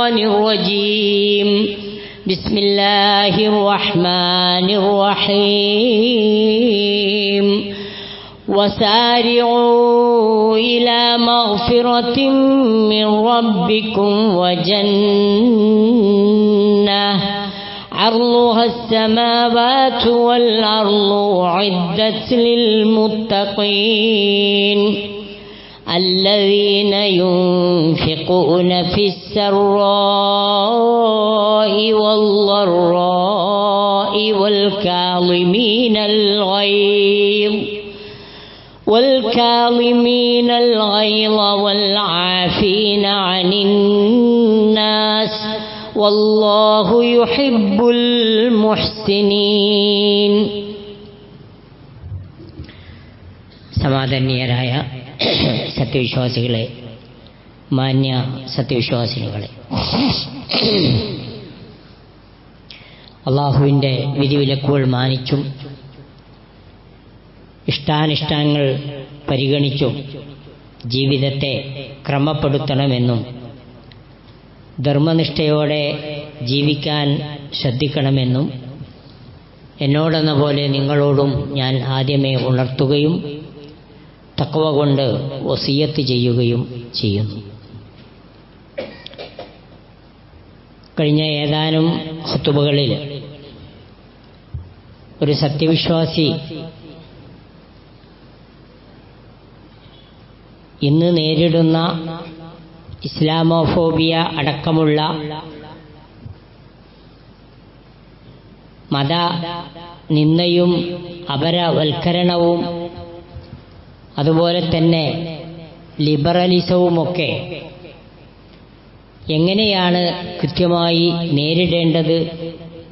الشيطان الرجيم بسم الله الرحمن الرحيم وسارعوا إلى مغفرة من ربكم وجنة عرضها السماوات والأرض أعدت للمتقين الذين ينفقون في السراء والضراء والكاظمين الغيظ والعافين عن الناس والله يحب المحسنين. സമാദരണീയരായ സത്യവിശ്വാസികളെ, മാന്യ സത്യവിശ്വാസിനികളെ, അള്ളാഹുവിൻ്റെ വിധിവിലക്കുകൾ മാനിച്ചും ഇഷ്ടാനിഷ്ടങ്ങൾ പരിഗണിച്ചും ജീവിതത്തെ ക്രമപ്പെടുത്തണമെന്നും ധർമ്മനിഷ്ഠയോടെ ജീവിക്കാൻ ശ്രദ്ധിക്കണമെന്നും എന്നോടെന്ന പോലെ നിങ്ങളോടും ഞാൻ ആദ്യമേ ഉണർത്തുകയും തഖ്വ കൊണ്ട് വസിയത്ത് ചെയ്യുകയും ചെയ്യുന്നു. കഴിഞ്ഞ ഏതാനും ഖുതുബകളിൽ ഒരു സത്യവിശ്വാസി ഇന്ന് നേരിടുന്ന ഇസ്ലാമോഫോബിയ അടക്കമുള്ള മത നിന്ദയും അപരവൽക്കരണവും അതുപോലെ തന്നെ ലിബറലിസവുമൊക്കെ എങ്ങനെയാണ് കൃത്യമായി നേരിടേണ്ടത്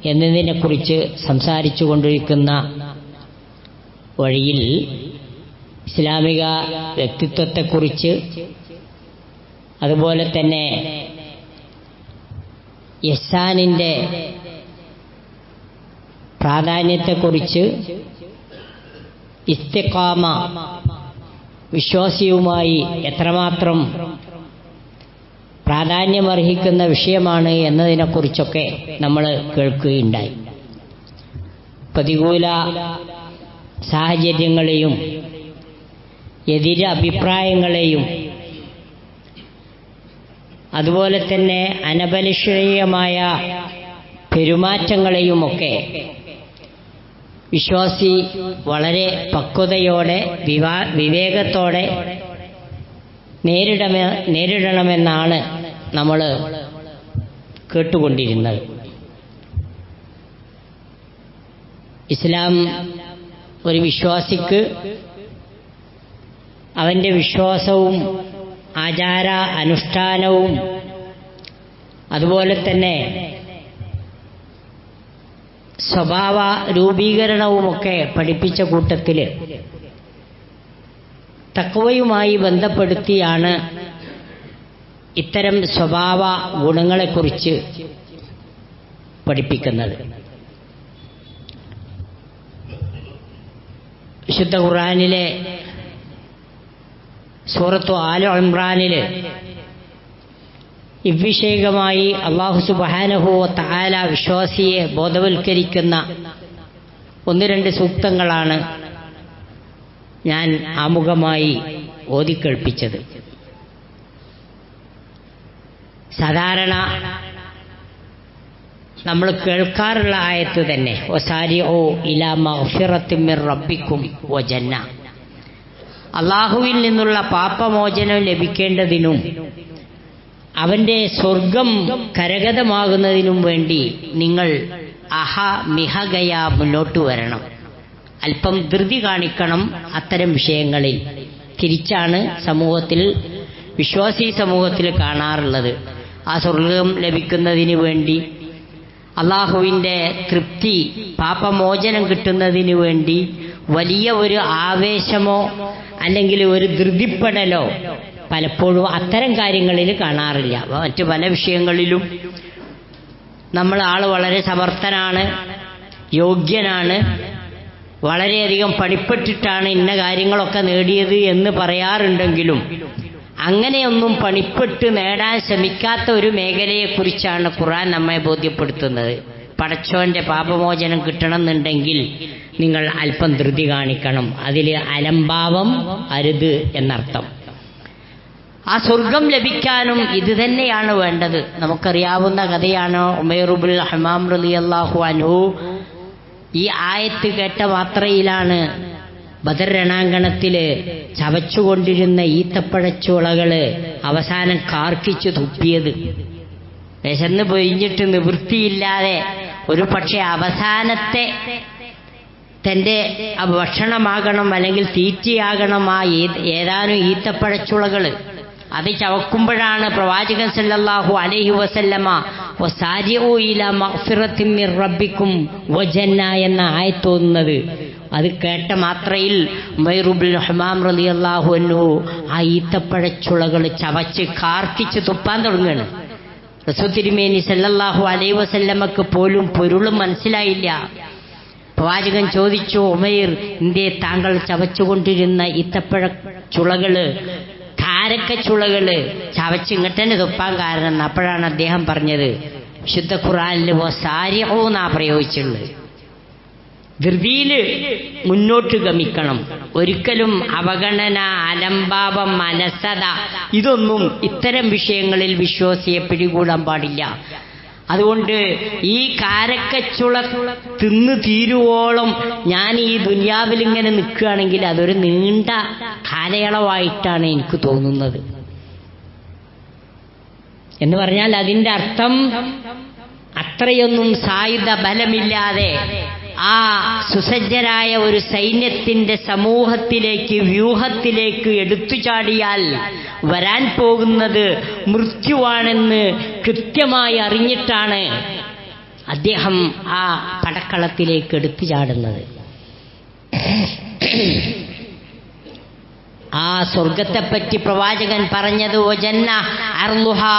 എന്നതിനെക്കുറിച്ച് സംസാരിച്ചു കൊണ്ടിരിക്കുന്ന വഴിയിൽ ഇസ്ലാമിക വ്യക്തിത്വത്തെക്കുറിച്ച് അതുപോലെ തന്നെ ഇഹ്സാനിൻ്റെ പ്രാധാന്യത്തെക്കുറിച്ച് ഇസ്തിഖാമ വിശ്വാസിയുമായി എത്രമാത്രം പ്രാധാന്യമർഹിക്കുന്ന വിഷയമാണ് എന്നതിനെക്കുറിച്ചൊക്കെ നമ്മൾ കേൾക്കുകയുണ്ടായി. പ്രതികൂല സാഹചര്യങ്ങളെയും എതിര് അഭിപ്രായങ്ങളെയും അതുപോലെ തന്നെ അനബലിഷീയമായ പെരുമാറ്റങ്ങളെയുമൊക്കെ വിശ്വാസി വളരെ പക്വതയോടെ വിവേകത്തോടെ നേരിടണമെന്നാണ് നമ്മൾ കേട്ടുകൊണ്ടിരുന്നത്. ഇസ്ലാം ഒരു വിശ്വാസിക്ക് അവൻ്റെ വിശ്വാസവും ആചാര അനുഷ്ഠാനവും അതുപോലെ തന്നെ സ്വഭാവ രൂപീകരണവുമൊക്കെ പഠിപ്പിച്ച കൂട്ടത്തിൽ തഖ്വയുമായി ബന്ധപ്പെടുത്തിയാണ് ഇത്തരം സ്വഭാവ ഗുണങ്ങളെക്കുറിച്ച് പഠിപ്പിക്കുന്നത്. വിശുദ്ധ ഖുർആനിലെ സൂറത്തു ആല ഇംറാനിൽ ഇവ്വിഷയകമായി അല്ലാഹു സുബ്ഹാനഹു വ തആല വിശ്വാസിയെ ബോധവൽക്കരിക്കുന്ന ഒന്ന് രണ്ട് സൂക്തങ്ങളാണ് ഞാൻ ആമുഖമായി ഓതിക്കേൾപ്പിച്ചത്. സാധാരണ നമ്മൾ കേൾക്കാറുള്ള ആയത്ത് തന്നെ വസാരിഉ ഇലാ മഗ്ഫിറത്തിൻ മിർ റബ്ബിക്കും വ ജന്ന, അല്ലാഹുവിൽ നിന്നുള്ള പാപമോചനം ലഭിക്കേണ്ടതിനും അവൻ്റെ സ്വർഗം കരഗതമാകുന്നതിനും വേണ്ടി നിങ്ങൾ മിഹഗയാ മുന്നോട്ട് വരണം, അല്പം ധൃതി കാണിക്കണം. അത്തരം വിഷയങ്ങളിൽ തിരിച്ചാണ് സമൂഹത്തിൽ, വിശ്വാസി സമൂഹത്തിൽ കാണാറുള്ളത്. ആ സ്വർഗം ലഭിക്കുന്നതിന് വേണ്ടി, അള്ളാഹുവിൻ്റെ തൃപ്തി, പാപമോചനം കിട്ടുന്നതിന് വേണ്ടി വലിയ ഒരു ആവേശമോ അല്ലെങ്കിൽ ഒരു ധൃതിപ്പെടലോ പലപ്പോഴും അത്തരം കാര്യങ്ങളിൽ കാണാറില്ല. മറ്റു പല വിഷയങ്ങളിലും നമ്മൾ വളരെ സമർത്ഥനാണ്, യോഗ്യനാണ്, വളരെയധികം പഠിപ്പെട്ടിട്ടാണ് ഇന്ന കാര്യങ്ങളൊക്കെ നേടിയത് എന്ന് പറയാറുണ്ടെങ്കിലും അങ്ങനെയൊന്നും പണിപ്പെട്ട് നേടാൻ ശ്രമിക്കാത്ത ഒരു മേഖലയെക്കുറിച്ചാണ് ഖുർആൻ നമ്മെ ബോധ്യപ്പെടുത്തുന്നത്. പടച്ചോന്റെ പാപമോചനം കിട്ടണമെന്നുണ്ടെങ്കിൽ നിങ്ങൾ അല്പം ധൃതി കാണിക്കണം, അതിൽ അലംഭാവം അരുത് എന്നർത്ഥം. ആ സ്വർഗം ലഭിക്കാനും ഇത് തന്നെയാണ് വേണ്ടത്. നമുക്കറിയാവുന്ന കഥയാണ്. ഉമൈർ ഇബ്നുൽ ഹമ്മാം റളിയല്ലാഹു അൻഹു ഈ ആയത്ത് കേട്ട മാത്രയിലാണ് ബദർ രണാങ്കണത്തില് ചവച്ചുകൊണ്ടിരുന്ന ഈത്തപ്പഴച്ചുളകള് അവസാനം കാർക്കിച്ചു തുപ്പിയത്. വിശന്ന് പൊരിഞ്ഞിട്ട് നിവൃത്തിയില്ലാതെ ഒരു പക്ഷെ അവസാനത്തെ തന്റെ ഭക്ഷണമാകണം അല്ലെങ്കിൽ തീറ്റയാകണം ആ ഏതാനും ഈത്തപ്പഴച്ചുളകള്. അത് ചവക്കുമ്പോഴാണ് പ്രവാചകൻ സല്ലല്ലാഹു അലൈഹി വസല്ലമ വസാരിഉ ഇലാ മഗ്ഫിറത്തിൻ മിർ റബ്ബിക്കും വജന്ന എന്ന ആയത്ത് ഓതുന്നത്. അത് കേട്ട മാത്രയിൽ ഉമൈർ ഇബ്നുൽ ഹമ്മാം റളിയല്ലാഹു അൻഹു ആ ഈത്തപ്പഴച്ചുളകൾ ചവച്ച് കാർക്കിച്ച് തുപ്പാൻ തുടങ്ങുകയാണ്. റസൂൽ തിരുമേനി സല്ലല്ലാഹു അലൈഹി വസല്ലമക്ക് പോലും പൊരുളും മനസ്സിലായില്ല. പ്രവാചകൻ ചോദിച്ചു, ഉമൈർ, എന്തേ താങ്കൾ ചവച്ചുകൊണ്ടിരുന്ന ഈത്തപ്പഴച്ചുളകള്, കാരക്കച്ചുളകള് ചവച്ച് ഇങ്ങോട്ടന്നെ തുപ്പാൻ കാരണം? അപ്പോഴാണ് അദ്ദേഹം പറഞ്ഞത്, വിശുദ്ധ ഖുർആനിൽ വസാരിഉ എന്നാ പ്രയോഗിച്ചുള്ളത്. ധൃതിയില് മുന്നോട്ട് ഗമിക്കണം. ഒരിക്കലും അവഗണന, അലംഭാവം, അലസത ഇതൊന്നും ഇത്തരം വിഷയങ്ങളിൽ വിശ്വാസിയെ പിടികൂടാൻ പാടില്ല. അതുകൊണ്ട് ഈ കാരക്കച്ചുള തിന്നു തീരുവോളം ഞാൻ ഈ ദുനിയാവിൽ ഇങ്ങനെ നിൽക്കുകയാണെങ്കിൽ അതൊരു നീണ്ട കാലയളവായിട്ടാണ് എനിക്ക് തോന്നുന്നത്. എന്ന് പറഞ്ഞാൽ അതിന്റെ അർത്ഥം അത്രയൊന്നും സായുധ ബലമില്ലാതെ ആ സുസജ്ജരായ ഒരു സൈന്യത്തിന്റെ സമൂഹത്തിലേക്ക്, വ്യൂഹത്തിലേക്ക് എടുത്തു ചാടിയാൽ വരാൻ പോകുന്നത് മൃത്യുവാണെന്ന് കൃത്യമായി അറിഞ്ഞിട്ടാണ് അദ്ദേഹം ആ പടക്കളത്തിലേക്ക് എടുത്തു ചാടുന്നത്. ആ സ്വർഗത്തെപ്പറ്റി പ്രവാചകൻ പറഞ്ഞത് വജന്ന അർളുഹാ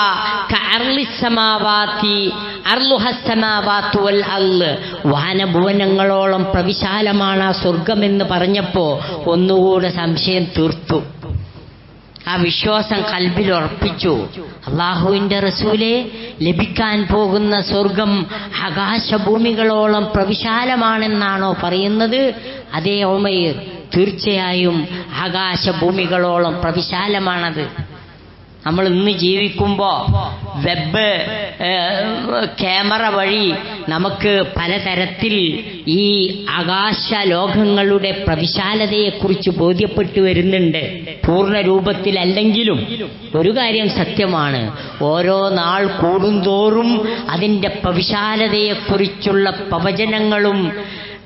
കഅർളിസ്സമാവാതി അർളുഹസ്സമാവാതു വൽ അർള്, വാനഭുവനങ്ങളോളം പ്രവിശാലമാണ് ആ സ്വർഗമെന്ന് പറഞ്ഞപ്പോ ഒന്നുകൂടെ സംശയം തീർത്തു. ആ വിശ്വാസം കൽബിൽ ഉറപ്പിച്ചു. അള്ളാഹുവിന്റെ റസൂലെ, ലഭിക്കാൻ പോകുന്ന സ്വർഗം ആകാശഭൂമികളോളം പ്രവിശാലമാണെന്നാണോ പറയുന്നത്? അതേ ഉമൈർ, തീർച്ചയായും ആകാശഭൂമികളോളം പ്രവിശാലമാണത്. നമ്മൾ ഇന്ന് ജീവിക്കുമ്പോൾ വെബ് ക്യാമറ വഴി നമുക്ക് പലതരത്തിൽ ഈ ആകാശ ലോകങ്ങളുടെ പ്രവിശാലതയെക്കുറിച്ച് ബോധ്യപ്പെട്ടു വരുന്നുണ്ട്. പൂർണ്ണ രൂപത്തിലല്ലെങ്കിലും ഒരു കാര്യം സത്യമാണ്, ഓരോ നാൾ കൂടുന്തോറും അതിൻ്റെ പ്രവിശാലതയെക്കുറിച്ചുള്ള പ്രവചനങ്ങളും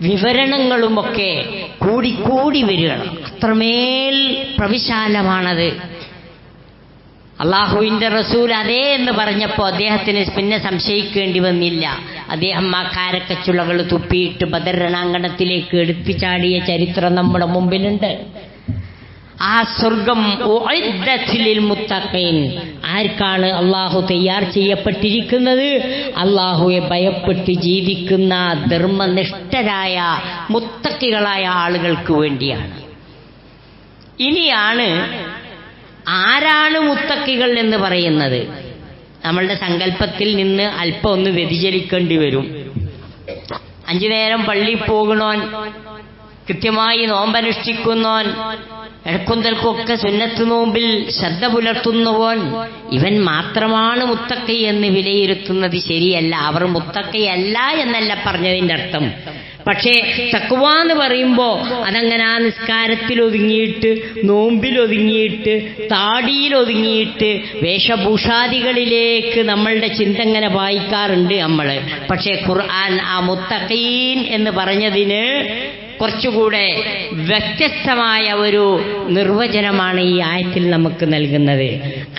വിവരണങ്ങളുമൊക്കെ കൂടിക്കൂടി വരികയാണ്. അത്രമേൽ പ്രവിശാലമാണത്. അള്ളാഹുവിന്റെ റസൂൽ അതേ എന്ന് പറഞ്ഞപ്പോൾ അദ്ദേഹത്തിന് പിന്നെ സംശയിക്കേണ്ടി വന്നില്ല. അദ്ദേഹം ആ കാരക്കച്ചുളകൾ തുപ്പിയിട്ട് ബദർ രണാങ്കണത്തിലേക്ക് എടുത്തു ചാടിയ ചരിത്രം നമ്മുടെ മുമ്പിലുണ്ട്. ആ സ്വർഗം ഉഇദ്ദത്തിൽ മുത്തഖീൻ, ആർക്കാണ് അള്ളാഹു തയ്യാർ ചെയ്യപ്പെട്ടിരിക്കുന്നത്? അള്ളാഹുവെ ഭയപ്പെട്ട് ജീവിക്കുന്ന ധർമ്മനിഷ്ഠരായ മുത്തഖികളായ ആളുകൾക്ക് വേണ്ടിയാണ്. ഇനിയാണ് ആരാണ് മുത്തഖികൾ എന്ന് പറയുന്നത്. നമ്മളുടെ സങ്കല്പത്തിൽ നിന്ന് അല്പം ഒന്ന് വ്യതിചലിക്കേണ്ടി വരും. 5 നേരം പള്ളിയിൽ പോകുന്നോൻ, കൃത്യമായി നോമ്പനുഷ്ഠിക്കുന്നോൻ, ഇടക്കുന്തൽക്കൊക്കെ സുന്നത്ത് നോമ്പിൽ ശ്രദ്ധ പുലർത്തുന്നവൻ, ഇവൻ മാത്രമാണ് മുത്തഖി എന്ന് വിലയിരുത്തുന്നത് ശരിയല്ല. അവർ മുത്തഖിയല്ല എന്നല്ല പറഞ്ഞതിൻ്റെ അർത്ഥം. പക്ഷേ തഖ്വ എന്ന് പറയുമ്പോൾ അതങ്ങനെ ആ നിസ്കാരത്തിൽ ഒതുങ്ങിയിട്ട്, നോമ്പിൽ ഒതുങ്ങിയിട്ട്, താടിയിൽ ഒതുങ്ങിയിട്ട്, വേഷഭൂഷാദികളിലേക്ക് നമ്മളുടെ ചിന്ത ഇങ്ങനെ വായിക്കാറുണ്ട് നമ്മൾ. പക്ഷേ ഖുർആൻ ആ മുത്തഖീൻ എന്ന് പറഞ്ഞതിന് കുറച്ചുകൂടെ വ്യത്യസ്തമായ ഒരു നിർവചനമാണ് ഈ ആയത്തിൽ നമുക്ക് നൽകുന്നത്.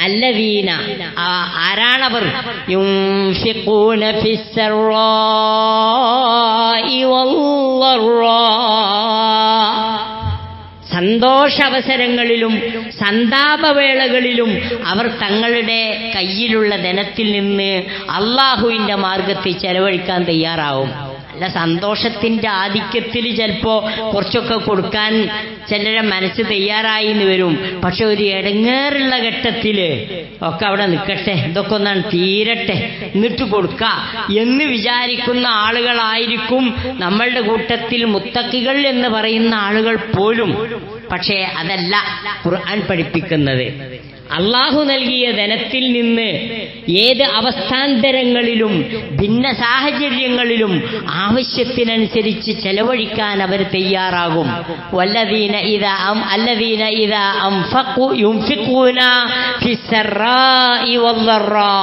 അല്ലദീന, ആരാണവർ? യുൻഫിഖൂന ഫിസ്സറാഇ വല്ലറാ, സന്തോഷാവസരങ്ങളിലും സന്താപവേളകളിലും അവർ തങ്ങളുടെ കയ്യിലുള്ള ധനത്തിൽ നിന്ന് അള്ളാഹുവിന്റെ മാർഗത്തിൽ ചെലവഴിക്കാൻ തയ്യാറാവും. അല്ല, സന്തോഷത്തിന്റെ ആധിക്യത്തിൽ ചിലപ്പോ കുറച്ചൊക്കെ കൊടുക്കാൻ ചിലരെ മനസ്സ് തയ്യാറായി എന്ന് വരും. പക്ഷെ ഒരു ഇടങ്ങേറുള്ള ഘട്ടത്തില് ഒക്കെ അവിടെ നിൽക്കട്ടെ, ഇതൊക്കെ ഒന്നാണ് തീരട്ടെ എന്നിട്ട് കൊടുക്ക എന്ന് വിചാരിക്കുന്ന ആളുകളായിരിക്കും നമ്മളുടെ കൂട്ടത്തിൽ മുത്തക്കികൾ എന്ന് പറയുന്ന ആളുകൾ പോലും. പക്ഷേ അതല്ല ഖുർആൻ പഠിപ്പിക്കുന്നത്. അള്ളാഹു നൽകിയ ധനത്തിൽ നിന്ന് ഏത് അവസ്ഥാന്തരങ്ങളിലും ഭിന്ന സാഹചര്യങ്ങളിലും ആവശ്യത്തിനനുസരിച്ച് ചെലവഴിക്കാൻ അവർ തയ്യാറാകും. വല്ലദീന ഇദാ അൻഫഖു യുൻഫിഖൂന ഫിസ്സറാഇ വദ്ദറാ.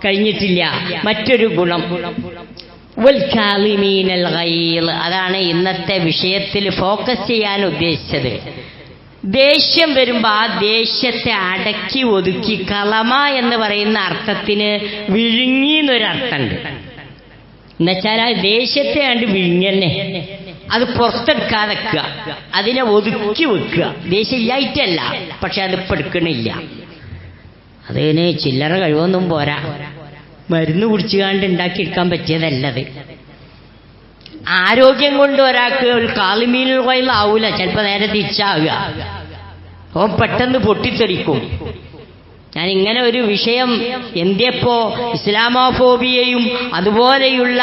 കഴിഞ്ഞിട്ടില്ല മറ്റൊരു ഗുണം, വൽകാളിമീനൽ ഗൈള്. അതാണ് ഇന്നത്തെ വിഷയത്തിൽ ഫോക്കസ് ചെയ്യാൻ ഉദ്ദേശിച്ചത്. ദേഷ്യം വരുമ്പോൾ ആ ദേഷ്യത്തെ അടക്കി ഒതുക്കി, കളമ എന്ന് പറയുന്ന അർത്ഥത്തിന് വിഴുങ്ങി എന്നൊരർത്ഥമുണ്ട്. എന്നുവെച്ചാൽ ആ ദേഷ്യത്തെ കണ്ട് വിഴുങ്ങന്നെ, അത് പുറത്തെടുക്കാതെ വെക്കുക, അതിനെ ഒതുക്കി വെക്കുക. ദേഷ്യം ഇല്ലായിട്ടല്ല, പക്ഷെ അതിപ്പോൾ എടുക്കണില്ല. അതിന് ചില്ലറ കഴിവൊന്നും പോരാ, മരുന്ന് കുടിച്ചുകാണ്ട് ഉണ്ടാക്കിയെടുക്കാൻ പറ്റിയതല്ലത്. ആരോഗ്യം കൊണ്ട് ഒരാൾക്ക് ഒരു കാളിമീൻ ആവൂല, ചിലപ്പോൾ നേരെ തിരിച്ചാവുക, ഓൻ പെട്ടെന്ന് പൊട്ടിത്തെറിക്കും. ഞാൻ ഇങ്ങനെ ഒരു വിഷയം എന്തിയപ്പോ ഇസ്ലാമോഫോബിയയും അതുപോലെയുള്ള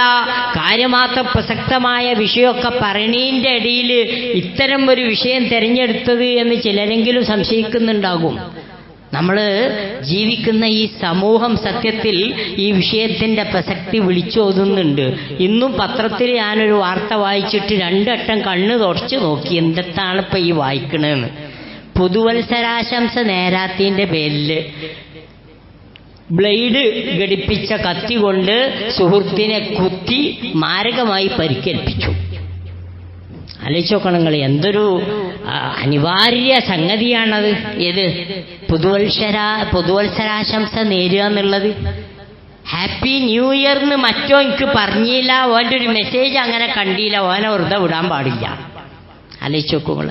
കാര്യമാത്ര പ്രസക്തമായ വിഷയമൊക്കെ പറയണീന്റെ ഇടയിൽ ഇത്തരം ഒരു വിഷയം തിരഞ്ഞെടുത്തത് എന്ന് ചിലരെങ്കിലും സംശയിക്കുന്നുണ്ടാകും. നമ്മൾ ജീവിക്കുന്ന ഈ സമൂഹം സത്യത്തിൽ ഈ വിഷയത്തിന്റെ പ്രസക്തി വിളിച്ചോതുന്നുണ്ട്. ഇന്നും പത്രത്തിൽ ഞാനൊരു വാർത്ത വായിച്ചിട്ട് 2 വട്ടം കണ്ണ് തുടച്ചു നോക്കി, എന്താണ് ഇപ്പൊ ഈ വായിക്കണെന്ന്. പുതുവത്സരാശംസ നേരാത്തിന്റെ പേരിൽ ബ്ലേഡ് ഘടിപ്പിച്ച കത്തി കൊണ്ട് സുഹൃത്തിനെ കുത്തി മാരകമായി പരിക്കേൽപ്പിച്ചു. ആലോചിച്ചോക്കണം നിങ്ങൾ, എന്തൊരു അനിവാര്യ സംഗതിയാണത്. ഏത് പുതുവത്സരാശംസ നേരുക എന്നുള്ളത്. ഹാപ്പി ന്യൂ ഇയർ എന്ന് മറ്റോ എനിക്ക് പറഞ്ഞില്ല, ഓൻ്റെ ഒരു മെസ്സേജ് അങ്ങനെ കണ്ടില്ല, ഓനെ വെറുതെ വിടാൻ പാടില്ല. ആലോചിച്ചോക്കുങ്ങൾ.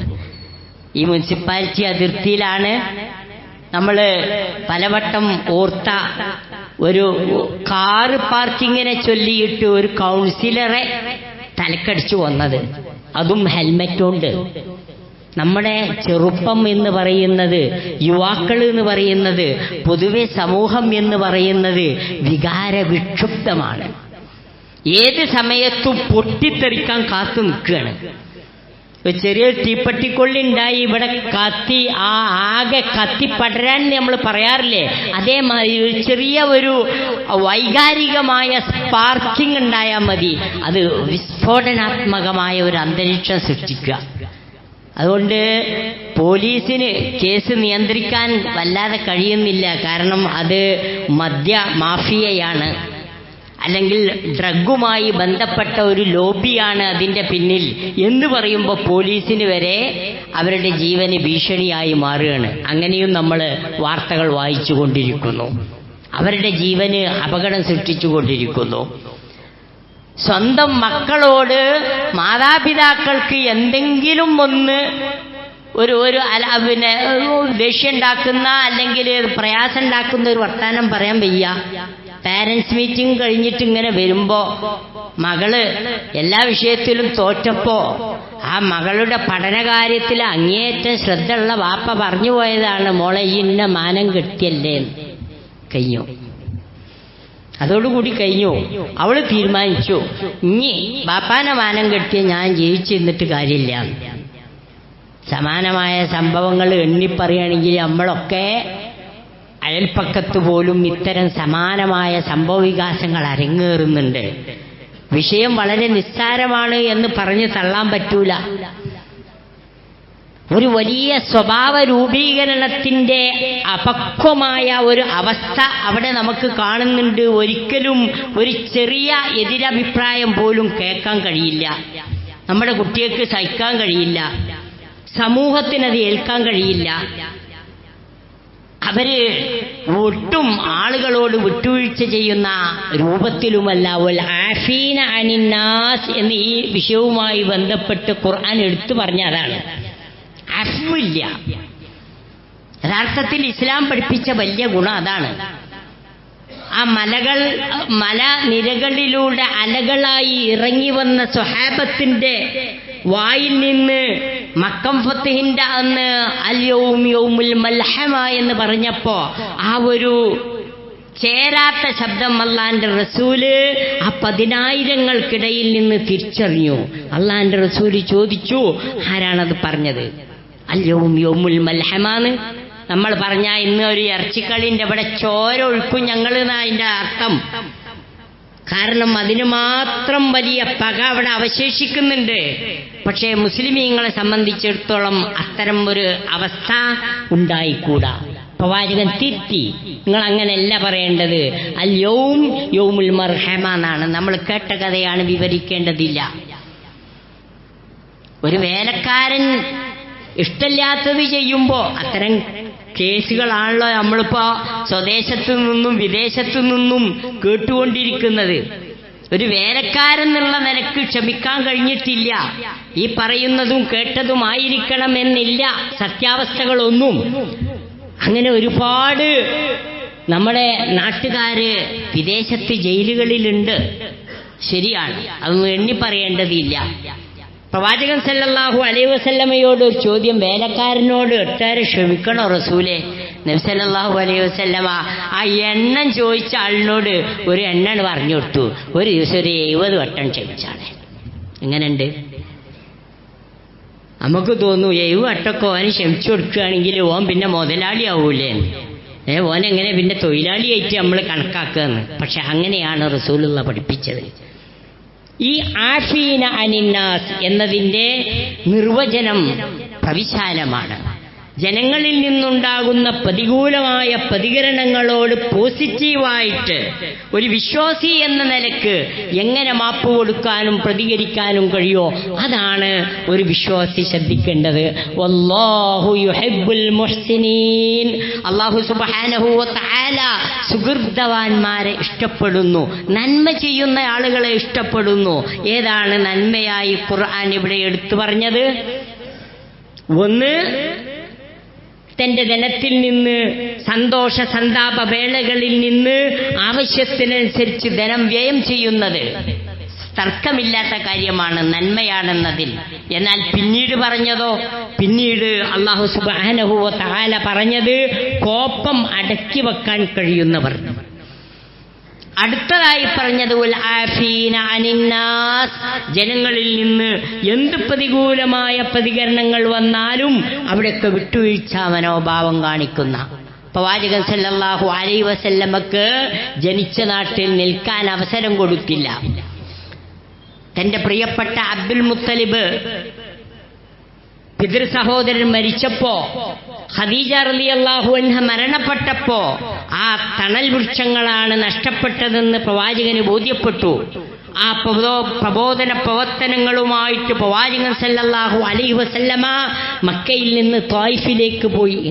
ഈ മുനിസിപ്പാലിറ്റി അതിർത്തിയിലാണ് നമ്മൾ പലവട്ടം ഓർത്ത ഒരു കാറ് പാർക്കിങ്ങിനെ ചൊല്ലിയിട്ട് ഒരു കൗൺസിലറെ തലക്കടിച്ചു വന്നത്, അതും ഹെൽമെറ്റുണ്ട്. നമ്മുടെ ചെറുപ്പം എന്ന് പറയുന്നത്, യുവാക്കൾ എന്ന് പറയുന്നത്, പൊതുവെ സമൂഹം എന്ന് പറയുന്നത് വികാര വിക്ഷുബ്ധമാണ്. ഏത് സമയത്തും പൊട്ടിത്തെറിക്കാൻ കാത്തു നിൽക്കുകയാണ്. ഒരു ചെറിയ തീപ്പട്ടിക്കൊള്ളി ഉണ്ടായി ഇവിടെ കത്തി, ആ ആകെ കത്തിപ്പടരാൻ നമ്മൾ പറയാറില്ലേ, അതേമാതിരി ഒരു ചെറിയ ഒരു വൈകാരികമായ സ്പാർക്കിംഗ് ഉണ്ടായാൽ മതി, അത് വിസ്ഫോടനാത്മകമായ ഒരു അന്തരീക്ഷം സൃഷ്ടിക്കുക. അതുകൊണ്ട് പോലീസിന് കേസ് നിയന്ത്രിക്കാൻ വല്ലാതെ കഴിയുന്നില്ല. കാരണം അത് മദ്യ മാഫിയയാണ്, അല്ലെങ്കിൽ ഡ്രഗുമായി ബന്ധപ്പെട്ട ഒരു ലോബിയാണ് അതിൻ്റെ പിന്നിൽ എന്ന് പറയുമ്പോൾ പോലീസിന് വരെ അവരുടെ ജീവന് ഭീഷണിയായി മാറുകയാണ്. അങ്ങനെയും നമ്മൾ വാർത്തകൾ വായിച്ചു കൊണ്ടിരിക്കുന്നു. അവരുടെ ജീവന് അപകടം സൃഷ്ടിച്ചുകൊണ്ടിരിക്കുന്നു. സ്വന്തം മക്കളോട് മാതാപിതാക്കൾക്ക് എന്തെങ്കിലും ഒന്ന് ഒരു പിന്നെ ദേഷ്യം ഉണ്ടാക്കുന്ന അല്ലെങ്കിൽ പ്രയാസം ഉണ്ടാക്കുന്ന ഒരു വർത്താനം പറയാൻ വയ്യ. പാരന്റ്സ് മീറ്റിംഗ് കഴിഞ്ഞിട്ട് ഇങ്ങനെ വരുമ്പോ മകള് എല്ലാ വിഷയത്തിലും തോറ്റപ്പോ ആ മകളുടെ പഠനകാര്യത്തിൽ അങ്ങേയറ്റം ശ്രദ്ധയുള്ള വാപ്പ പറഞ്ഞു പോയതാണ്, മോളെ ഈ ഇന്ന മാനം കെട്ടിയല്ലേ. കഴിഞ്ഞു, അതോടുകൂടി കഴിഞ്ഞു. അവള് തീരുമാനിച്ചു, ഇനി ബാപ്പാനെ മാനം കെട്ടിയ ഞാൻ ജീവിച്ചിരുന്നിട്ട് കാര്യമില്ല. സമാനമായ സംഭവങ്ങൾ എണ്ണിപ്പറയുകയാണെങ്കിൽ നമ്മളൊക്കെ അയൽപ്പക്കത്ത് പോലും ഇത്തരം സമാനമായ സംഭവവികാസങ്ങൾ അരങ്ങേറുന്നുണ്ട്. വിഷയം വളരെ നിസ്സാരമാണ് എന്ന് പറഞ്ഞ് തള്ളാൻ പറ്റൂല. ഒരു വലിയ സ്വഭാവ രൂപീകരണത്തിന്റെ അപക്വമായ ഒരു അവസ്ഥ അവിടെ നമുക്ക് കാണുന്നുണ്ട്. ഒരിക്കലും ഒരു ചെറിയ എതിരഭിപ്രായം പോലും കേൾക്കാൻ കഴിയില്ല, നമ്മുടെ കുട്ടികൾക്ക് സഹിക്കാൻ കഴിയില്ല, സമൂഹത്തിനത് ഏൽക്കാൻ കഴിയില്ല. അവര് ഒട്ടും ആളുകളോട് വിട്ടുവീഴ്ച ചെയ്യുന്ന രൂപത്തിലുമല്ല. വൽ ആഫീന അനിന്നാസ് എന്ന് ഈ വിഷയവുമായി ബന്ധപ്പെട്ട് ഖുർആൻ എടുത്തു പറഞ്ഞ അതാണ്. അഫ്വില്ല. യഥാർത്ഥത്തിൽ ഇസ്ലാം പഠിപ്പിച്ച വലിയ ഗുണം അതാണ്. ആ മലനിരകളിലൂടെ അലകളായി ഇറങ്ങി വന്ന സ്വഹാബത്തിന്റെ വായിൽ നിന്ന് മക്കം ഫത്ഹിന്റെ അന്ന് അൽ യൗമുൽ മൽഹമ എന്ന് പറഞ്ഞപ്പോ ആ ഒരു ചേരാത്ത ശബ്ദം അള്ളാന്റെ റസൂല് ആ 10,000-ങ്ങൾക്കിടയിൽ നിന്ന് തിരിച്ചറിഞ്ഞു. അള്ളാന്റെ റസൂല് ചോദിച്ചു, ആരാണത് പറഞ്ഞത്? അൽ യൗമുൽ മൽഹമാന്ന് നമ്മൾ പറഞ്ഞ ഇന്ന് ഒരു ഇറച്ചിക്കളിന്റെ ഇവിടെ ചോര ഒഴുക്കും ഞങ്ങൾ അതിന്റെ അർത്ഥം. കാരണം അതിന് മാത്രം വലിയ പക അവിടെ അവശേഷിക്കുന്നുണ്ട്. പക്ഷേ മുസ്ലിമീങ്ങളെ സംബന്ധിച്ചിടത്തോളം അത്തരം ഒരു അവസ്ഥ ഉണ്ടായിക്കൂടാ. പ്രവാചകൻ തിരുത്തി, നിങ്ങൾ അങ്ങനെയല്ല പറയേണ്ടത്, അൽ യൗമുൽ മർഹമ എന്നാണ്. നമ്മൾ കേട്ട കഥയാണ്, വിവരിക്കേണ്ടതില്ല. ഒരു വേലക്കാരൻ ഇഷ്ടമില്ലാത്തത് ചെയ്യുമ്പോ അത്തരം കേസുകളാണല്ലോ നമ്മളിപ്പോ സ്വദേശത്തു നിന്നും വിദേശത്തു നിന്നും കേട്ടുകൊണ്ടിരിക്കുന്നത്. ഒരു വേലക്കാരൻ എന്നുള്ള നിലക്ക് ക്ഷമിക്കാൻ കഴിഞ്ഞിട്ടില്ല. ഈ പറയുന്നതും കേട്ടതുമായിരിക്കണം എന്നില്ല സത്യാവസ്ഥകളൊന്നും. അങ്ങനെ ഒരുപാട് നമ്മുടെ നാട്ടുകാര് വിദേശത്ത് ജയിലുകളിലുണ്ട്. ശരിയാണ്, അതൊന്നും എണ്ണി പറയേണ്ടതില്ല. പ്രവാചകൻ സല്ലല്ലാഹു അലൈഹി വസല്ലമയോട് ഒരു ചോദ്യം, വേലക്കാരനോട് ഒട്ടാരെ ക്ഷമിക്കണോ റസൂലേ? നബി സല്ലല്ലാഹു അലൈഹി വസല്ലമ ആ എണ്ണം ചോദിച്ച ആളിനോട് ഒരു എണ്ണ പറഞ്ഞു കൊടുത്തു. ഒരു ദിവസം ഒരു 70 വട്ടം ക്ഷമിച്ചാണ്. എങ്ങനെയുണ്ട്? നമുക്ക് തോന്നും 70 വട്ടമൊക്കെ ഓന് ക്ഷമിച്ചു കൊടുക്കുകയാണെങ്കിൽ ഓൻ പിന്നെ മുതലാളിയാവൂലേ, ഓനെങ്ങനെ പിന്നെ തൊഴിലാളിയായിട്ട് നമ്മൾ കണക്കാക്കുകയെന്ന്. പക്ഷെ അങ്ങനെയാണ് റസൂലുള്ള പഠിപ്പിച്ചത്. ഈ ആഫീന അനിന്നാസ് എന്നതിൻ്റെ നിർവചനം പ്രവിശാലമാണ്. ജനങ്ങളിൽ നിന്നുണ്ടാകുന്ന പ്രതികൂലമായ പ്രതികരണങ്ങളോട് പോസിറ്റീവായിട്ട് ഒരു വിശ്വാസി എന്ന നിലക്ക് എങ്ങനെ മാപ്പ് കൊടുക്കാനും പ്രതികരിക്കാനും കഴിയോ, അതാണ് ഒരു വിശ്വാസി ശ്രദ്ധിക്കേണ്ടത്. വല്ലാഹു യുഹിബ്ബുൽ മുഹ്സിനീൻ. അല്ലാഹു സുബ്ഹാനഹു വ തആല സുഹൃതവാന്മാരെ ഇഷ്ടപ്പെടുന്നു, നന്മ ചെയ്യുന്ന ആളുകളെ ഇഷ്ടപ്പെടുന്നു. ഏതാണ് നന്മയായി ഖുർആൻ ഇവിടെ എടുത്തു പറഞ്ഞത്? ഒന്ന്, തന്റെ ധനത്തിൽ നിന്ന് സന്തോഷ സന്താപ വേളകളിൽ നിന്ന് ആവശ്യത്തിനനുസരിച്ച് ധനം വ്യയം ചെയ്യുന്നത് തർക്കമില്ലാത്ത കാര്യമാണ്, നന്മയാണെന്നതിൽ. എന്നാൽ പിന്നീട് പറഞ്ഞതോ, പിന്നീട് അല്ലാഹു സുബ്ഹാനഹു വ തആല പറഞ്ഞത് കോപം അടക്കി വെക്കാൻ കഴിയുന്നവർ. അടുത്തതായി പറഞ്ഞത് വൽ ആഫീന അനിന്നാസ്, ജനങ്ങളിൽ നിന്ന് എന്ത് പ്രതികൂലമായ പ്രതികരണങ്ങൾ വന്നാലും അവിടെയൊക്കെ വിട്ടുവീഴ്ച മനോഭാവം കാണിക്കുന്ന. പ്രവാചകൻ സല്ലല്ലാഹു അലൈഹി വസല്ലമക്ക് ജനിച്ച നാട്ടിൽ നിൽക്കാൻ അവസരം കൊടുത്തില്ല. തന്റെ പ്രിയപ്പെട്ട അബ്ദുൽ മുത്തലിബ് പിതൃ സഹോദരൻ മരിച്ചപ്പോ, ഖദീജ റളിയല്ലാഹു അൻഹ മരണപ്പെട്ടപ്പോ ആ തണൽ വൃക്ഷങ്ങളാണ് നഷ്ടപ്പെട്ടതെന്ന് പ്രവാചകന് ബോധ്യപ്പെട്ടു. ആ പ്രബോധന പ്രവർത്തനങ്ങളുമായിട്ട് പ്രവാചകൻ സല്ലല്ലാഹു അലൈഹി വസല്ലമ മക്കയിൽ നിന്ന് ത്വായിഫിലേക്ക് പോയി.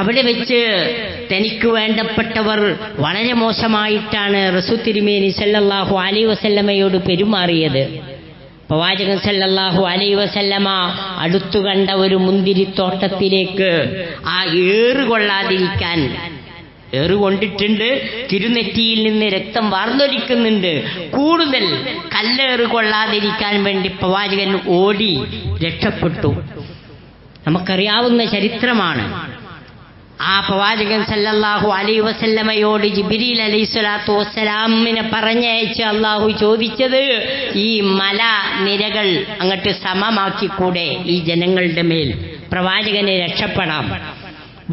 അവിടെ വെച്ച് തനിക്ക് വേണ്ടപ്പെട്ടവർ വളരെ മോശമായിട്ടാണ് റസൂൽ തിരുമേനി സല്ലല്ലാഹു അലൈഹി വസല്ലമയോട് പെരുമാറിയത്. പ്രവാചകൻ സല്ലല്ലാഹു അലൈഹി വസല്ലമ അടുത്തു കണ്ട ഒരു മുന്തിരിത്തോട്ടത്തിലേക്ക് ആ ഏറുകൊള്ളാതിരിക്കാൻ, ഏറുകൊണ്ടിട്ടുണ്ട്, തിരുനെറ്റിയിൽ നിന്ന് രക്തം വാർന്നൊലിക്കുന്നുണ്ട്, കൂടുതൽ കല്ലേറ് കൊള്ളാതിരിക്കാൻ വേണ്ടി പ്രവാചകൻ ഓടി രക്ഷപ്പെട്ടു. നമുക്കറിയാവുന്ന ചരിത്രമാണ്. ആ പ്രവാചകൻ സല്ലല്ലാഹു അലൈഹി വസല്ലമയോട് ജിബ്രീൽ അലൈഹിസ്സലാത്തു വസ്സലാമിനെ പറഞ്ഞയച്ച് അള്ളാഹു ചോദിച്ചത്, ഈ മല നിരകൾ അങ്ങോട്ട് സമമാക്കിക്കൂടെ ഈ ജനങ്ങളുടെ മേൽ, പ്രവാചകനെ രക്ഷപ്പെടാം.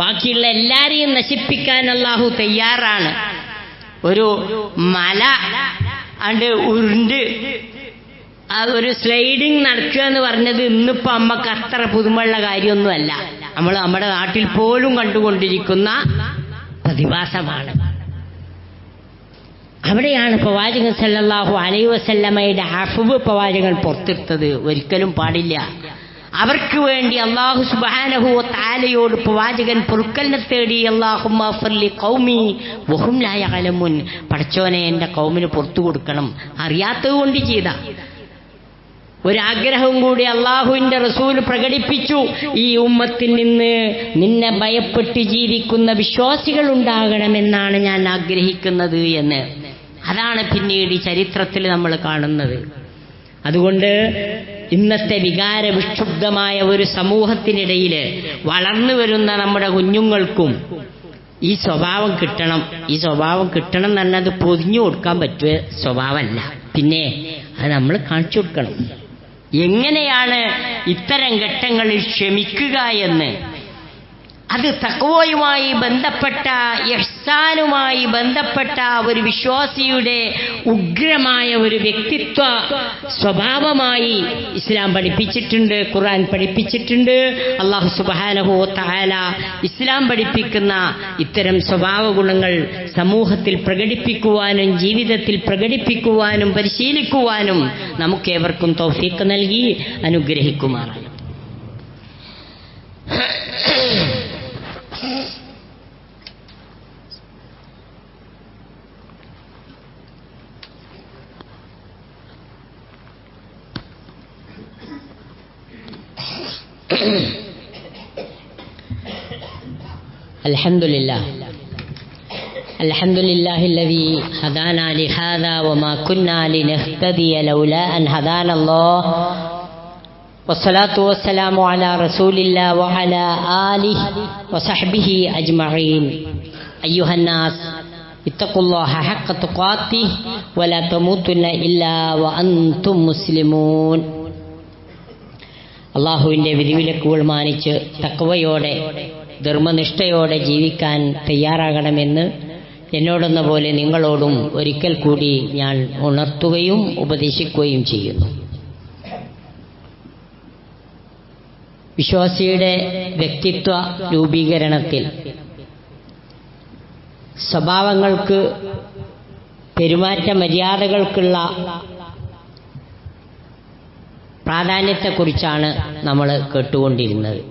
ബാക്കിയുള്ള എല്ലാരെയും നശിപ്പിക്കാൻ അള്ളാഹു തയ്യാറാണ്. ഒരു മല അണ്ട് ഉരുണ്ട് ആ ഒരു സ്ലൈഡിങ് നടക്കുക എന്ന് പറഞ്ഞത് ഇന്നിപ്പോ അമ്മക്ക് അത്ര പുതുമയുള്ള കാര്യമൊന്നുമല്ല. നമ്മൾ നമ്മുടെ നാട്ടിൽ പോലും കണ്ടുകൊണ്ടിരിക്കുന്ന പ്രതിഭാസമാണ്. അവിടെയാണ് പ്രവാചകൻ സല്ലല്ലാഹു അലൈഹി വസല്ലമയുടെ അഫ്വ് പ്രവാചകൻ പുറത്തെടുത്തത്. ഒരിക്കലും പാടില്ല. അവർക്ക് വേണ്ടി അല്ലാഹു സുബ്ഹാനഹു വ തആലയോട് പ്രവാചകൻ പൊറുക്കലിനെ തേടി, അല്ലാഹുമ്മ ഫർലി ഖൗമി വഹും ലാ യഅലമുൻ, പടച്ചോനെ എൻ്റെ ഖൗമിന് പുറത്തു കൊടുക്കണം, അറിയാത്തത് കൊണ്ട് ചെയ്ത. ഒരാഗ്രഹം കൂടി അള്ളാഹുവിന്റെ റസൂൽ പ്രകടിപ്പിച്ചു, ഈ ഉമ്മത്തിൽ നിന്ന് നിന്നെ ഭയപ്പെട്ട് ജീവിക്കുന്ന വിശ്വാസികൾ ഉണ്ടാകണമെന്നാണ് ഞാൻ ആഗ്രഹിക്കുന്നത് എന്ന്. അതാണ് പിന്നീട് ചരിത്രത്തിൽ നമ്മൾ കാണുന്നത്. അതുകൊണ്ട് ഇന്നത്തെ വികാരവിക്ഷുബ്ധമായ ഒരു സമൂഹത്തിനിടയിൽ വളർന്നു വരുന്ന നമ്മുടെ കുഞ്ഞുങ്ങൾക്കും ഈ സ്വഭാവം കിട്ടണം. ഈ സ്വഭാവം കിട്ടണം എന്ന് പറഞ്ഞാൽ അത് പൊതിഞ്ഞു കൊടുക്കാൻ പറ്റിയ സ്വഭാവമല്ല, പിന്നെ അത് നമ്മൾ കാണിച്ചു കൊടുക്കണം. എങ്ങനെയാണ് ഇത്തരം ഘട്ടങ്ങളിൽ ക്ഷമിക്കുക എന്ന്, അത് തഖ്വയുമായി ബന്ധപ്പെട്ട, ഇഹ്സാനുമായി ബന്ധപ്പെട്ട ഒരു വിശ്വാസിയുടെ ഉഗ്രമായ ഒരു വ്യക്തിത്വ സ്വഭാവമായി ഇസ്ലാം പഠിപ്പിച്ചിട്ടുണ്ട്, ഖുർആൻ പഠിപ്പിച്ചിട്ടുണ്ട്. അല്ലാഹു സുബ്ഹാനഹു വ തആല ഇസ്ലാം പഠിപ്പിക്കുന്ന ഇത്തരം സ്വഭാവ ഗുണങ്ങൾ സമൂഹത്തിൽ പ്രകടിപ്പിക്കുവാനും ജീവിതത്തിൽ പ്രകടിപ്പിക്കുവാനും പരിശീലിക്കുവാനും നമുക്കേവർക്കും തൗഫീഖ് നൽകി അനുഗ്രഹിക്കുമാറാണ്. الحمد لله الذي هدانا لهذا وما كنا لنهتدي لولا أن هدانا الله والصلاة والسلام على رسول الله وعلى آله وصحبه أجمعين. أيها الناس اتقوا الله حق تقاته ولا تموتن إلا وأنتم مسلمون. അള്ളാഹുവിൻ്റെ വിധിവിലക്കുകൾ മാനിച്ച് തഖ്വയോടെ ധർമ്മനിഷ്ഠയോടെ ജീവിക്കാൻ തയ്യാറാകണമെന്ന് എന്നോടെന്ന പോലെ നിങ്ങളോടും ഒരിക്കൽ കൂടി ഞാൻ ഉണർത്തുകയും ഉപദേശിക്കുകയും ചെയ്യുന്നു. വിശ്വാസിയുടെ വ്യക്തിത്വ രൂപീകരണത്തിൽ സ്വഭാവങ്ങൾക്ക്, പെരുമാറ്റ മര്യാദകൾക്കുള്ള പ്രാധാന്യത്തെക്കുറിച്ചാണ് നമ്മൾ കേട്ടുകൊണ്ടിരുന്നത്.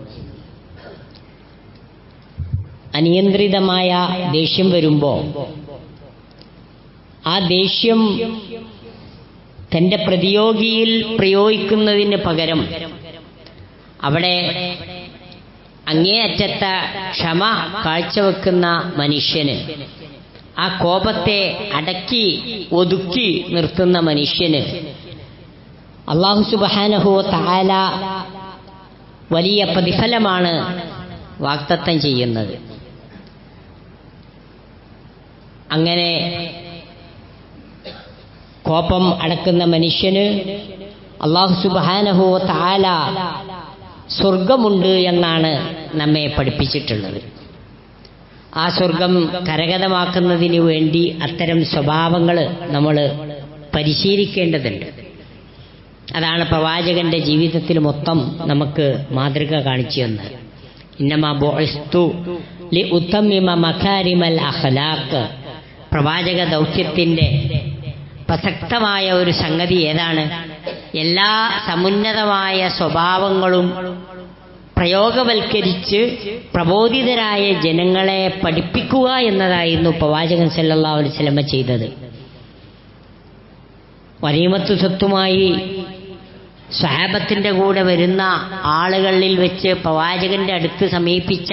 അനിയന്ത്രിതമായ ദേഷ്യം വരുമ്പോൾ ആ ദേഷ്യം തൻ്റെ പ്രതിയോഗിയിൽ പ്രയോഗിക്കുന്നതിന് പകരം അവിടെ അങ്ങേയറ്റത്ത ക്ഷമ കാഴ്ചവെക്കുന്ന മനുഷ്യന്, ആ കോപത്തെ അടക്കി ഒതുക്കി നിർത്തുന്ന മനുഷ്യന് അല്ലാഹു സുബ്ഹാനഹു വ തആല വലിയ പ്രതിഫലമാണ് വാഗ്ദത്തം ചെയ്യുന്നത്. അങ്ങനെ കോപം അടക്കുന്ന മനുഷ്യന് അല്ലാഹു സുബ്ഹാനഹു വ തആല സ്വർഗമുണ്ട് എന്നാണ് നമ്മെ പഠിപ്പിച്ചിട്ടുള്ളത്. ആ സ്വർഗം കരഗതമാക്കുന്നതിന് വേണ്ടി അത്തരം സ്വഭാവങ്ങൾ നമ്മൾ പരിശീലിക്കേണ്ടതുണ്ട്. അതാണ് പ്രവാചകന്റെ ജീവിതത്തിൽ മൊത്തം നമുക്ക് മാതൃക കാണിച്ചു തന്നത്. ഇന്നമാ ബുഇസ്തു ലിഉതമ്മിമ മകാരിമൽ അഖ്ലാഖ്. പ്രവാചക ദൗത്യത്തിന്റെ പ്രസക്തമായ ഒരു സംഗതി ഏതാണ്? എല്ലാ സമുന്നതമായ സ്വഭാവങ്ങളും പ്രയോഗവൽക്കരിച്ച് പ്രബോധിതരായ ജനങ്ങളെ പഠിപ്പിക്കുക എന്നതായിരുന്നു പ്രവാചകൻ സല്ലല്ലാഹു അലൈഹി വസല്ലം ചെയ്തത്. ഗനീമത്ത് സ്വത്തുമായി സ്വഹാബത്തിന്റെ കൂടെ വരുന്ന ആളുകളിൽ വെച്ച് പ്രവാചകന്റെ അടുത്ത് സമീപിച്ച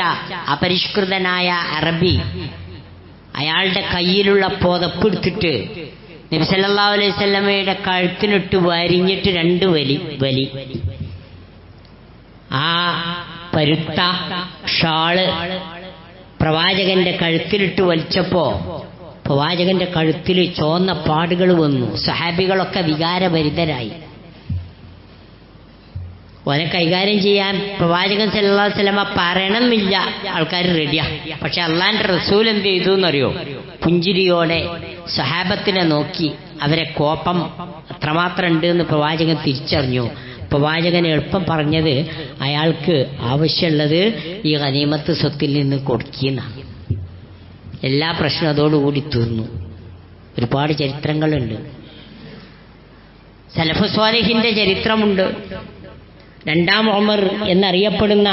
അപരിഷ്കൃതനായ അറബി അയാളുടെ കയ്യിലുള്ള പുതപ്പെടുത്തിട്ട് നബി സല്ലല്ലാഹു അലൈഹി വസല്ലമയുടെ കഴുത്തിനിട്ട് വരിഞ്ഞിട്ട് 2 വലി. ആ പരുത്ത ഷാള് പ്രവാചകന്റെ കഴുത്തിലിട്ട് വലിച്ചപ്പോ പ്രവാചകന്റെ കഴുത്തിൽ ചോന്ന പാടുകൾ വന്നു. സഹാബികളൊക്കെ വികാരഭരിതരായി. ഓനെ കൈകാര്യം ചെയ്യാൻ പ്രവാചകൻ സല്ലല്ലാഹു അലൈഹി വസല്ലമ പറയണമെന്നില്ല, ആൾക്കാർ റെഡിയാ. പക്ഷെ അള്ളാന്റെ റസൂൽ എന്ത് ചെയ്തു എന്നറിയോ? പുഞ്ചിരിയോടെ സഹാബത്തിനെ നോക്കി അവരെ കോപം അത്രമാത്രം ഉണ്ട് എന്ന് പ്രവാചകൻ തിരിച്ചറിഞ്ഞു. പ്രവാചകൻ എളുപ്പം പറഞ്ഞത് അയാൾക്ക് ആവശ്യമുള്ളത് ഈ ഗനീമത്ത് സ്വത്തിൽ നിന്ന് കൊടുക്കുകയെന്നാണ്. എല്ലാ പ്രശ്നവും അതോടുകൂടി തീർന്നു. ഒരുപാട് ചരിത്രങ്ങളുണ്ട്. സലഫ് സ്വാലിഹിന്റെ ചരിത്രമുണ്ട്. 2ാം ഉമർ എന്നറിയപ്പെടുന്ന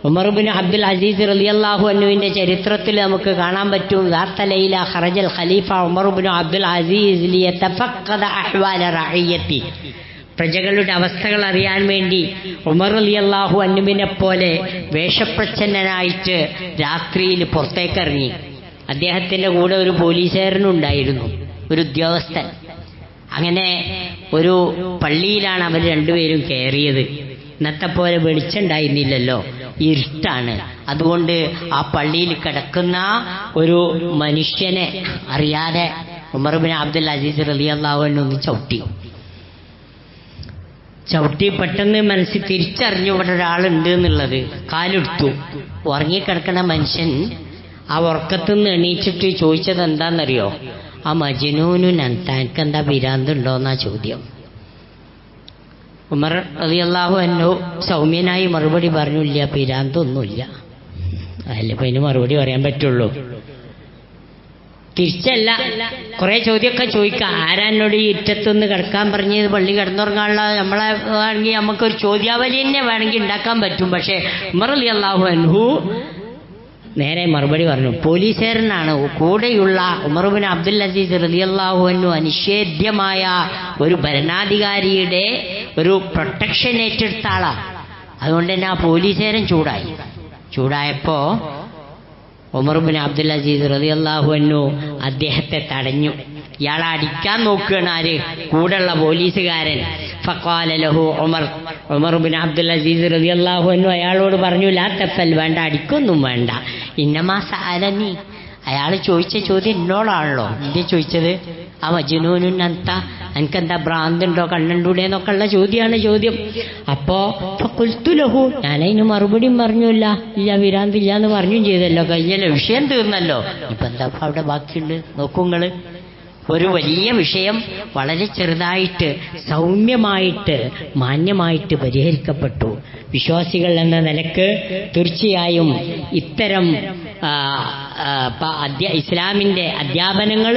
ഉമർ ഇബ്നു അബ്ദുൽ അസീസ് റളിയല്ലാഹു അൻഹുവിന്റെ ചരിത്രത്തിൽ നമുക്ക് കാണാൻ പറ്റും. ദാത്ത ലൈല ഖറജൽ ഖലീഫ ഉമർ ഇബ്നു അബ്ദുൽ അസീസ് ലിയതഫഖദ അഹ്വാല റഅയ്യത്തി. പ്രജകളുടെ അവസ്ഥകൾ അറിയാൻ വേണ്ടി ഉമർ റളിയല്ലാഹു അൻഹുവിനെ പോലെ വേഷപ്രച്ഛന്നനായിട്ട് രാത്രിയിൽ പുറത്തേക്കിറങ്ങി. അദ്ദേഹത്തിന്റെ കൂടെ ഒരു പോലീസുകാരനുണ്ടായിരുന്നു, ഒരു ഉദ്യോഗസ്ഥൻ. അങ്ങനെ ഒരു പള്ളിയിലാണ് അവർ രണ്ടുപേരും കയറിയത്. ഇന്നത്തെ പോലെ വെളിച്ചുണ്ടായിരുന്നില്ലല്ലോ, ഇരുട്ടാണ്. അതുകൊണ്ട് ആ പള്ളിയിൽ കിടക്കുന്ന ഒരു മനുഷ്യനെ അറിയാതെ ഉമർ ബിൻ അബ്ദുൽ അസീസ് റളിയല്ലാഹു അൻഹു ഒന്ന് ചവിട്ടി പെട്ടെന്ന് മനസ്സിൽ തിരിച്ചറിഞ്ഞു ഇവിടെ ഒരാളുണ്ട് എന്നുള്ളത്. കാലെടുത്തു. ഉറങ്ങിക്കിടക്കുന്ന മനുഷ്യൻ ആ ഉറക്കത്തുനിന്ന് എണീച്ചിട്ട് ചോദിച്ചത് എന്താണെന്നറിയോ? ആ മജ്നൂനു തനിക്കെന്താ ഭ്രാന്തുണ്ടോന്നാ ചോദ്യം. ഉമർ റളിയല്ലാഹു അൻഹു സൗമ്യനായി മറുപടി പറഞ്ഞു, ഇല്ല, ഭ്രാന്തൊന്നുമില്ല. അല്ല, ഇപ്പൊ ഇതിന് മറുപടി പറയാൻ പറ്റുള്ളൂ. തിരിച്ചല്ല, കുറെ ചോദ്യമൊക്കെ ചോദിക്കാം. ആരാനോട് ഈ ഇറ്റത്തുനിന്ന് കിടക്കാൻ പറഞ്ഞത്? പള്ളി കിടന്നുറങ്ങാനുള്ള നമ്മളെ വേണമെങ്കിൽ നമുക്കൊരു ചോദ്യാവലി തന്നെ വേണമെങ്കിൽ ഉണ്ടാക്കാൻ പറ്റും. പക്ഷെ ഉമർ റളിയല്ലാഹു അൻഹു നേരെ മറുപടി പറഞ്ഞു. പോലീസുകാരനാണ്. കൂടെയുള്ള ഉമർ ബിൻ അബ്ദുൽ അസീസ് റളിയല്ലാഹു അൻഹു അനിഷേധ്യമായ ഒരു ഭരണാധികാരിയുടെ ഒരു പ്രൊട്ടക്ഷൻ ഏറ്റെടുത്ത ആളാണ്. അതുകൊണ്ട് തന്നെ ആ പോലീസുകാരൻ ചൂടായപ്പോ ഉമർ ബിൻ അബ്ദുൽ അസീസ് റളിയല്ലാഹു അൻഹു അദ്ദേഹത്തെ തടഞ്ഞു. ഇയാളെ അടിക്കാൻ നോക്കുകയാണ് ആര്? കൂടെയുള്ള പോലീസുകാരൻ. ഫഖാല ലഹു ഉമർ ബിൻ അബ്ദുൽ അസീസ് റളിയല്ലാഹു അൻഹു അയാളോട് പറഞ്ഞു, ലാ തഫൽ, വേണ്ട, അടിക്കൊന്നും വേണ്ട. ഇന്നമാ സഅലനി, അയാൾ ചോദിച്ച ചോദ്യം എന്നോടാണല്ലോ. എന്തേ ചോദിച്ചത്? ആ മജ്നൂനുൻ അൻത, എനിക്കെന്താ ഭ്രാന്തുണ്ടോ, കണ്ണണ്ടൂടെ എന്നൊക്കെ ഉള്ള ചോദ്യം. അപ്പോ ഖുൽതു ലഹു, ഞാനതിന് മറുപടിയും പറഞ്ഞില്ല, ഇല്ല, ഭ്രാന്തില്ല എന്ന് പറഞ്ഞും ചെയ്തല്ലോ. കഴിഞ്ഞല്ലോ, വിഷയം തീർന്നല്ലോ. ഇപ്പൊ എന്താ അവിടെ ബാക്കിയുണ്ട്? നോക്കുങ്ങള്, ഒരു വലിയ വിഷയം വളരെ ചെറുതായിട്ട് സൗമ്യമായിട്ട് മാന്യമായിട്ട് പരിഹരിക്കപ്പെട്ടു. വിശ്വാസികൾ എന്ന നിലക്ക് തീർച്ചയായും ഇത്തരം ഇസ്ലാമിന്റെ അധ്യാപനങ്ങൾ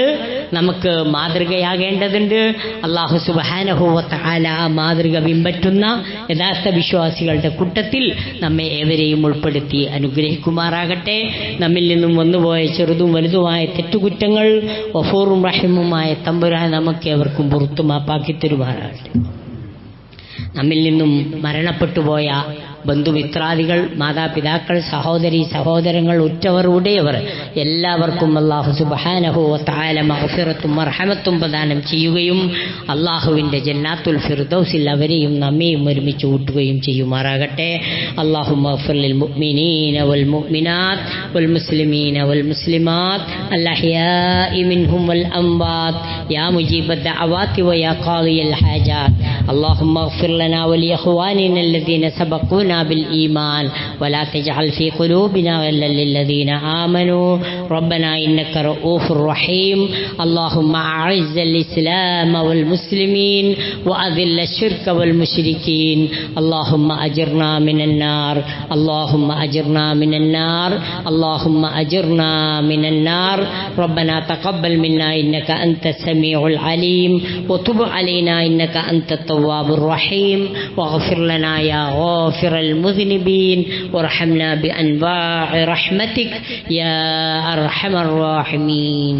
നമുക്ക് മാതൃകയാകേണ്ടതുണ്ട്. അല്ലാഹു സുബ്ഹാനഹു വ തആല ആ മാതൃക പിൻപറ്റുന്ന യഥാർത്ഥ വിശ്വാസികളുടെ കൂട്ടത്തിൽ നമ്മെ ഏവരെയും ഉൾപ്പെടുത്തി അനുഗ്രഹിക്കുമാറാകട്ടെ. നമ്മിൽ നിന്നും വന്നുപോയ ചെറുതും വലുതുമായ തെറ്റുകുറ്റങ്ങൾ ഗഫൂറും റഹീമുമായ തമ്പുരാൻ നമുക്ക് ഏവർക്കും പുറത്തു മാപ്പാക്കി തരുമാറാകട്ടെ. നമ്മിൽ നിന്നും മരണപ്പെട്ടുപോയ ബന്ധുമിത്രാദികൾ, മാതാപിതാക്കൾ, സഹോദരി സഹോദരങ്ങൾ, ഉറ്റവർ, ഉടയവർ എല്ലാവർക്കും അല്ലാഹു സുബ്ഹാനഹു വ തആല മഗ്ഫിറത്തും മർഹമത്തും പ്രദാനം ചെയ്യുകയും അല്ലാഹുവിൻ്റെ ജന്നാത്തുൽ ഫിർദൗസിൽ അവരെയും നമ്മെയും ഒരുമിച്ച് കൂട്ടുകയും ചെയ്യുമാറാകട്ടെ. അല്ലാഹുമ്മ ഗ്ഫിർ ലിൽ മുഅ്മിനീന വൽ മുഅ്മിനാത്ത് വൽ മുസ്ലിമീന വൽ മുസ്ലിമാത്ത് അൽ അഹ്യാഇ മിൻഹും വൽ അംവാത്ത് യാ മുജീബദ് ദഅവാതി വ യാ ഖാദിയൽ ഹാജാത്ത്. അല്ലാഹുമ്മ ഗ്ഫിർ ലനാ വ ലിഇഖ്വാനിന الذين سبقونا بالإيمان ولا تجعل في قلوبنا غلا للذين آمنوا ربنا إنك رؤوف رحيم. اللهم أعز الإسلام والمسلمين وأذل الشرك والمشركين. اللهم أجرنا من النار، اللهم أجرنا من النار، اللهم أجرنا من النار. ربنا تقبل منا إنك أنت السميع العليم وتب علينا إنك أنت التواب الرحيم واغفر لنا يا غافر المذنبين وارحمنا بأنواع رحمتك يا أرحم الراحمين.